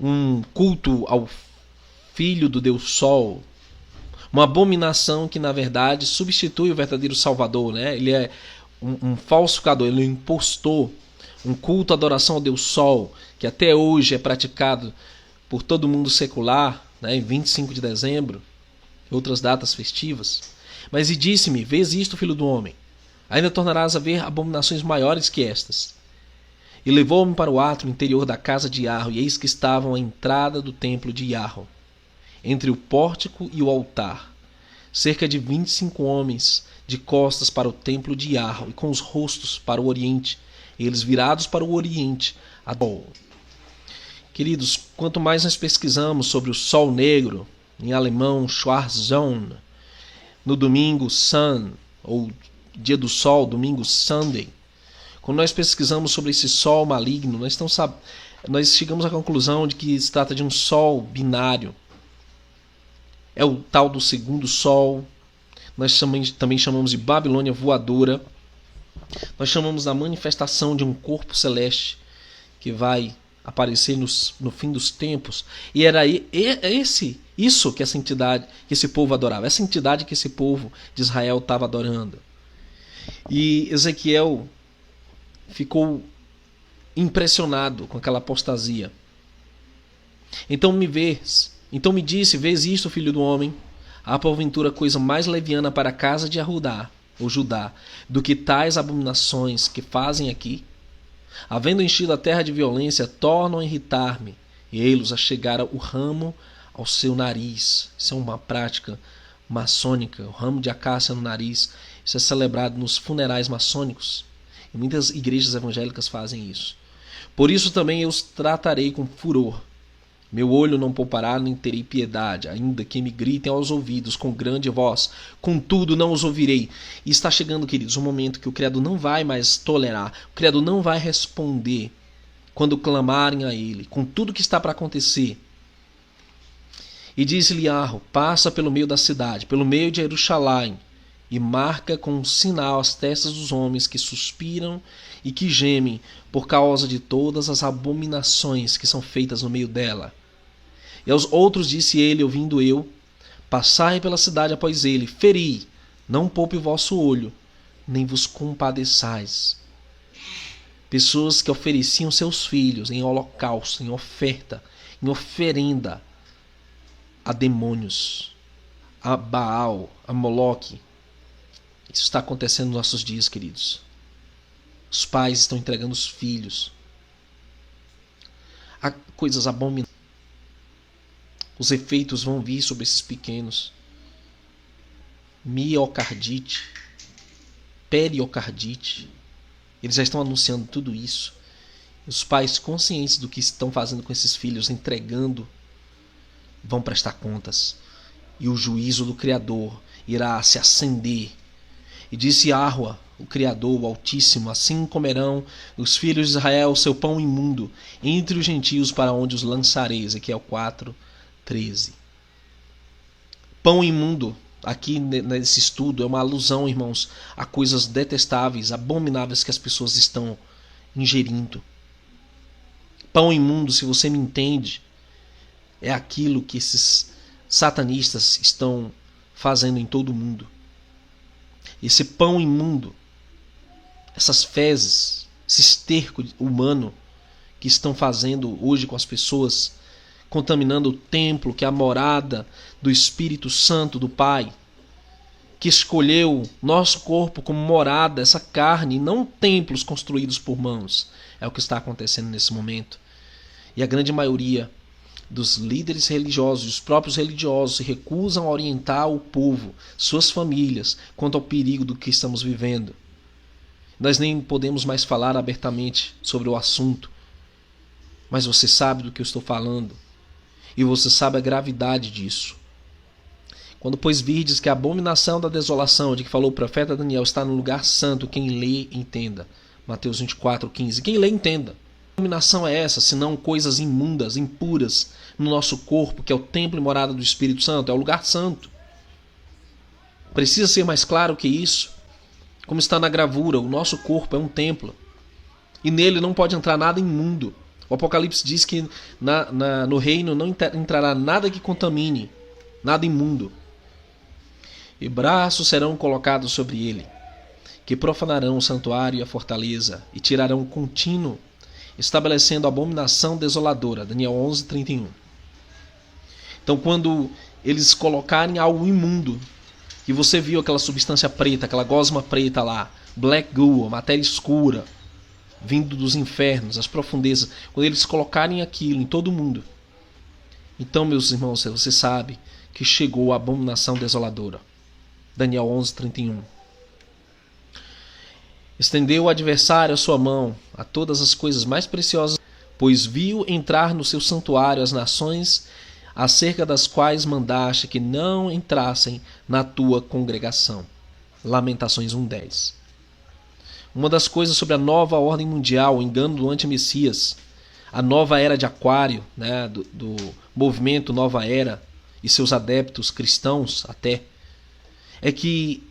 um culto ao filho do Deus Sol, uma abominação que na verdade substitui o verdadeiro Salvador, né? Ele é um falsificador, ele é um impostor, um culto à adoração ao Deus Sol, que até hoje é praticado por todo mundo secular, né? Em 25 de dezembro, e outras datas festivas. Mas e disse-me, vês isto, filho do homem, ainda tornarás a ver abominações maiores que estas. E levou-me para o átrio interior da casa de Yarro, e eis que estavam à entrada do templo de Yarro, entre o pórtico e o altar, cerca de 25 homens, de costas para o templo de Yarro, e com os rostos para o oriente, eles virados para o oriente. Queridos, quanto mais nós pesquisamos sobre o Sol Negro, em alemão Schwarzsonne, no domingo Sun, ou dia do Sol, domingo Sunday, quando nós pesquisamos sobre esse Sol maligno, nós chegamos à conclusão de que se trata de um Sol binário. É o tal do segundo Sol. Nós também chamamos de Babilônia voadora. Nós chamamos da manifestação de um corpo celeste que vai aparecer no fim dos tempos. E era isso que essa entidade, que esse povo adorava. Essa entidade que esse povo de Israel estava adorando. E Ezequiel ficou impressionado com aquela apostasia. Então me disse, vês isto, filho do homem? Há porventura coisa mais leviana para a casa de Judá, ou Judá, do que tais abominações que fazem aqui? Havendo enchido a terra de violência, tornam a irritar-me, e eles achegaram o ramo ao seu nariz. Isso é uma prática maçônica, o ramo de acácia no nariz. Isso é celebrado nos funerais maçônicos. E muitas igrejas evangélicas fazem isso. Por isso também eu os tratarei com furor. Meu olho não poupará, nem terei piedade, ainda que me gritem aos ouvidos com grande voz. Contudo, não os ouvirei. E está chegando, queridos, um momento que o Criador não vai mais tolerar. O Criador não vai responder quando clamarem a Ele, com tudo que está para acontecer. E disse-lhe Yarro, passa pelo meio da cidade, pelo meio de Jerusalém, e marca com um sinal as testas dos homens que suspiram e que gemem por causa de todas as abominações que são feitas no meio dela. E aos outros disse ele, ouvindo eu, passai pela cidade após ele, feri, não poupe o vosso olho, nem vos compadeçais. Pessoas que ofereciam seus filhos em holocausto, em oferta, em oferenda a demônios, a Baal, a Moloque. Isso está acontecendo nos nossos dias, queridos. Os pais estão entregando os filhos a coisas abomináveis. Os efeitos vão vir sobre esses pequenos. Miocardite, periocardite. Eles já estão anunciando tudo isso. Os pais, conscientes do que estão fazendo com esses filhos, entregando, vão prestar contas. E o juízo do Criador irá se acender. E disse Yarro, o Criador, o Altíssimo, assim comerão os filhos de Israel o seu pão imundo entre os gentios para onde os lançarei. Ezequiel 4:13. Pão imundo, aqui nesse estudo, é uma alusão, irmãos, a coisas detestáveis, abomináveis que as pessoas estão ingerindo. Pão imundo, se você me entende, é aquilo que esses satanistas estão fazendo em todo o mundo. Esse pão imundo, essas fezes, esse esterco humano que estão fazendo hoje com as pessoas, contaminando o templo, que é a morada do Espírito Santo do Pai, que escolheu nosso corpo como morada, essa carne, e não templos construídos por mãos. É o que está acontecendo nesse momento. E a grande maioria dos líderes religiosos e os próprios religiosos se recusam a orientar o povo, suas famílias, quanto ao perigo do que estamos vivendo. Nós nem podemos mais falar abertamente sobre o assunto, mas você sabe do que eu estou falando, e você sabe a gravidade disso. Quando, pois, virdes que a abominação da desolação de que falou o profeta Daniel está no lugar santo, quem lê, entenda. Mateus 24:15. Quem lê, entenda. Que abominação é essa, senão coisas imundas, impuras no nosso corpo, que é o templo e morada do Espírito Santo, é o lugar santo. Precisa ser mais claro que isso. Como está na gravura, o nosso corpo é um templo. E nele não pode entrar nada imundo. O Apocalipse diz que no reino não entrará nada que contamine, nada imundo. E braços serão colocados sobre ele, que profanarão o santuário e a fortaleza, e tirarão o contínuo, estabelecendo a abominação desoladora. Daniel 11:31. Então, quando eles colocarem algo imundo, e você viu aquela substância preta, aquela gosma preta lá, black goo, matéria escura, vindo dos infernos, as profundezas, quando eles colocarem aquilo em todo mundo, então, meus irmãos, você sabe que chegou a abominação desoladora. Daniel 11:31. Estendeu o adversário a sua mão a todas as coisas mais preciosas, pois viu entrar no seu santuário as nações acerca das quais mandaste que não entrassem na tua congregação. Lamentações 1:10. Uma das coisas sobre a nova ordem mundial, o engano do anti-messias, a nova era de Aquário, né, do movimento Nova Era e seus adeptos cristãos até, é que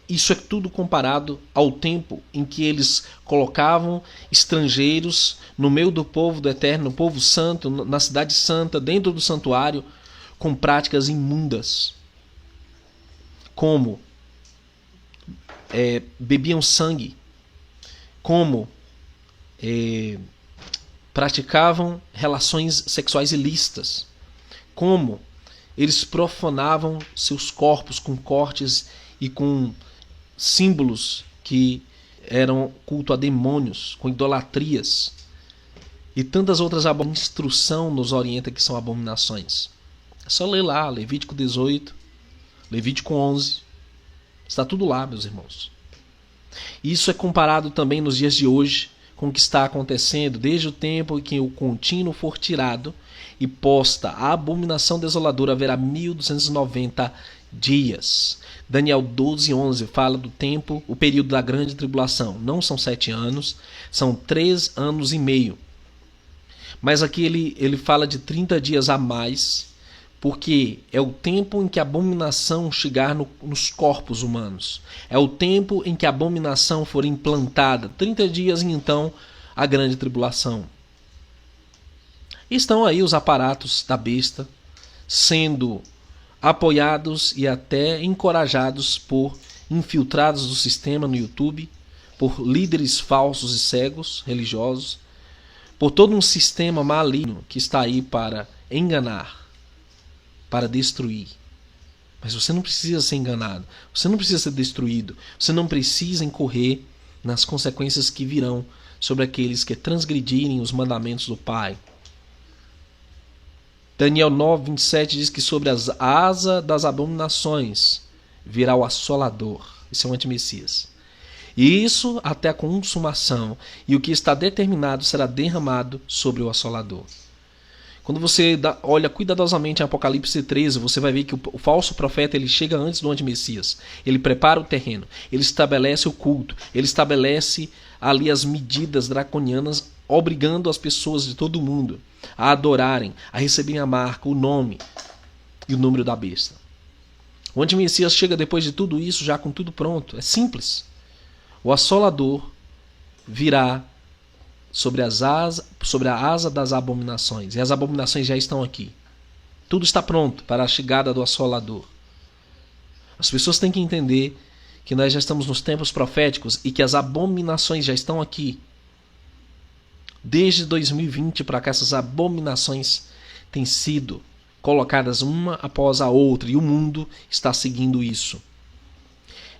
isso é tudo comparado ao tempo em que eles colocavam estrangeiros no meio do povo do Eterno, no povo santo, na cidade santa, dentro do santuário, com práticas imundas, como bebiam sangue, como praticavam relações sexuais ilícitas, como eles profanavam seus corpos com cortes e com símbolos que eram culto a demônios, com idolatrias e tantas outras abominações. Instrução nos orienta que são abominações. É só ler lá, Levítico 18, Levítico 11, está tudo lá, meus irmãos. Isso é comparado também nos dias de hoje com o que está acontecendo desde o tempo em que o contínuo for tirado e posta a abominação desoladora, haverá 1290 dias. Daniel 12:11 fala do tempo, o período da grande tribulação. Não são 7 anos, são 3 anos e meio. Mas aqui ele fala de 30 dias a mais, porque é o tempo em que a abominação chegar nos corpos humanos. É o tempo em que a abominação for implantada. 30 dias e então a grande tribulação. Estão aí os aparatos da besta sendo apoiados e até encorajados por infiltrados do sistema no YouTube, por líderes falsos e cegos religiosos, por todo um sistema maligno que está aí para enganar, para destruir. Mas você não precisa ser enganado, você não precisa ser destruído, você não precisa incorrer nas consequências que virão sobre aqueles que transgredirem os mandamentos do Pai. Daniel 9:27 diz que sobre as asas das abominações virá o assolador. Esse é o antimessias. E isso até a consumação. E o que está determinado será derramado sobre o assolador. Quando você olha cuidadosamente em Apocalipse 13, você vai ver que o falso profeta ele chega antes do antimessias. Ele prepara o terreno, ele estabelece o culto, ele estabelece ali as medidas draconianas, obrigando as pessoas de todo o mundo a adorarem, a receberem a marca, o nome e o número da besta. O antimessias chega depois de tudo isso, já com tudo pronto. É simples. O assolador virá sobre a asa das abominações. E as abominações já estão aqui. Tudo está pronto para a chegada do assolador. As pessoas têm que entender que nós já estamos nos tempos proféticos e que as abominações já estão aqui. Desde 2020 para cá, essas abominações têm sido colocadas uma após a outra e o mundo está seguindo isso.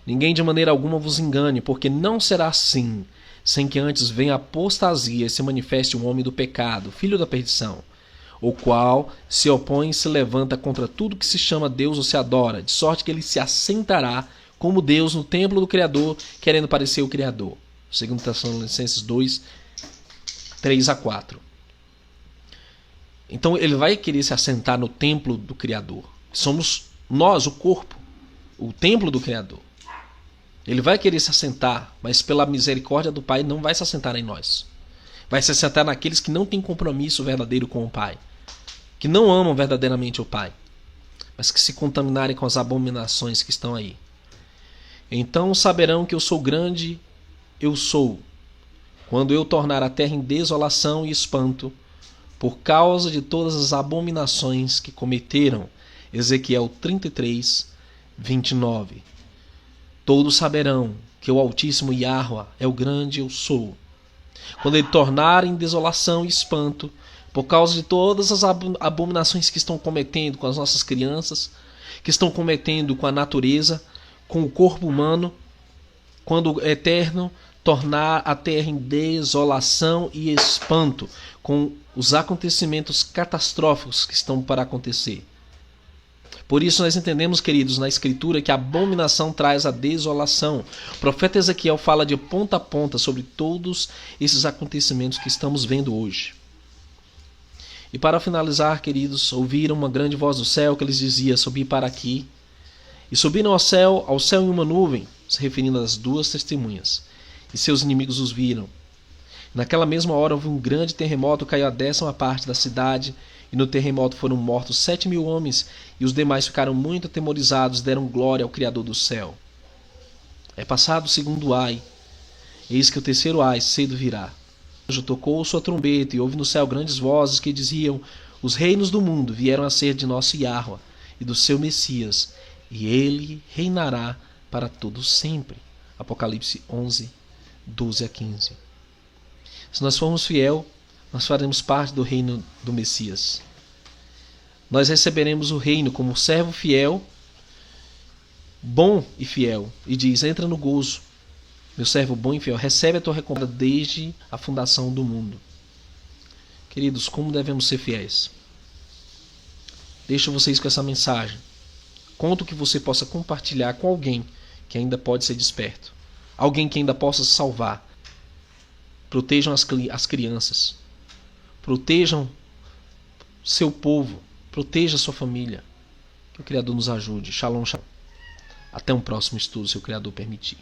Ninguém de maneira alguma vos engane, porque não será assim, sem que antes venha a apostasia e se manifeste um homem do pecado, filho da perdição, o qual se opõe e se levanta contra tudo que se chama Deus ou se adora, de sorte que ele se assentará como Deus no templo do Criador, querendo parecer o Criador. 2 Tessalonicenses 2, 3-4. Então ele vai querer se assentar no templo do Criador. Somos nós, o corpo, o templo do Criador. Ele vai querer se assentar, mas pela misericórdia do Pai não vai se assentar em nós. Vai se assentar naqueles que não têm compromisso verdadeiro com o Pai, que não amam verdadeiramente o Pai, mas que se contaminarem com as abominações que estão aí. Então saberão que eu sou grande, eu sou. quando eu tornar a terra em desolação e espanto, por causa de todas as abominações que cometeram. Ezequiel 33, 29. Todos saberão que o Altíssimo Yahweh é o grande eu sou. Quando ele tornar em desolação e espanto, por causa de todas as abominações que estão cometendo com as nossas crianças, que estão cometendo com a natureza, com o corpo humano, quando o Eterno tornar a terra em desolação e espanto, com os acontecimentos catastróficos que estão para acontecer. Por isso nós entendemos, queridos, na Escritura que a abominação traz a desolação. O profeta Ezequiel fala de ponta a ponta sobre todos esses acontecimentos que estamos vendo hoje. E para finalizar, queridos, ouviram uma grande voz do céu que lhes dizia: subi para aqui. E subiram ao céu em uma nuvem, se referindo às duas testemunhas. E seus inimigos os viram. Naquela mesma hora houve um grande terremoto, caiu a 10ª parte da cidade, e no terremoto foram mortos 7.000 homens, e os demais ficaram muito atemorizados, deram glória ao Criador do céu. É passado o segundo ai, eis que o terceiro ai cedo virá. O anjo tocou sua trombeta, e houve no céu grandes vozes que diziam: os reinos do mundo vieram a ser de nosso Yahweh e do seu Messias, e ele reinará para todo sempre. Apocalipse 11, 12 a 15. Se nós formos fiel, nós faremos parte do reino do Messias. Nós receberemos o reino como servo fiel, bom e fiel. E diz: entra no gozo, meu servo bom e fiel, recebe a tua recompensa desde a fundação do mundo. Queridos, como devemos ser fiéis? Deixo vocês com essa mensagem. Conto que você possa compartilhar com alguém que ainda pode ser desperto. Alguém que ainda possa se salvar. Protejam as crianças. Protejam seu povo. Proteja sua família. Que o Criador nos ajude. Shalom, shalom. Até um próximo estudo, se o Criador permitir.